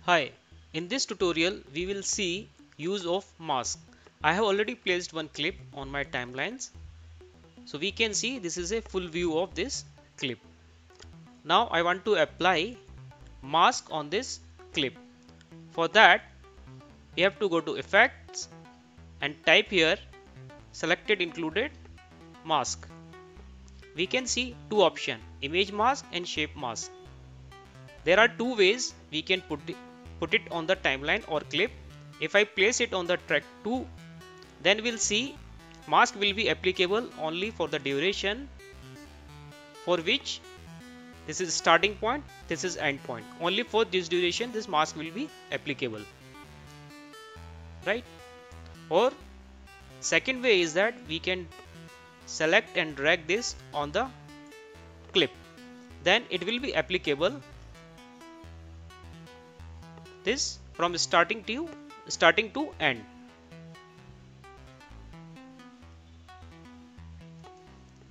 Hi, in this tutorial we will see use of mask. I have already placed one clip on my timelines. So we can see this is a full view of this clip. Now I want to apply mask on this clip. For that we have to go to effects and type here selected included mask. We can see two options, image mask and shape mask. There are two ways we can put it on the timeline or clip. If I place it on the track 2, then we'll see mask will be applicable only for the duration for which this is starting point, this is end point. Only for this duration this mask will be applicable, right? Or second way is that we can select and drag this on the clip, then it will be applicable this from starting to end.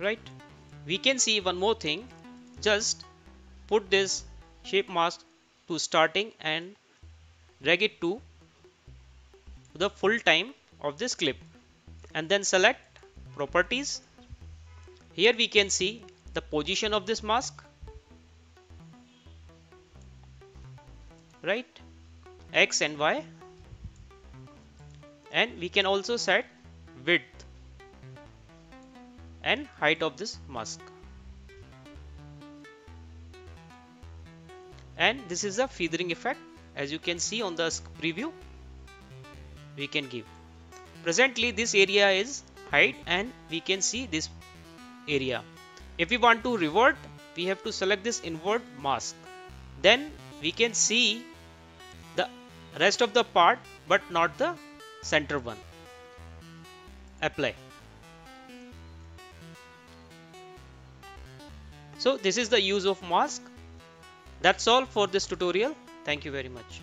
Right? We can see one more thing. Just put this shape mask to starting and drag it to the full time of this clip and then select properties. Here we can see the position of this mask, right? X and Y, and we can also set width and height of this mask. And this is a feathering effect, as you can see on the preview we can give. Presently this area is height and we can see this area. If we want to revert, we have to select this invert mask. Then we can see the rest of the part but not the center one. Apply. So this is the use of mask. That's all for this tutorial. Thank you very much.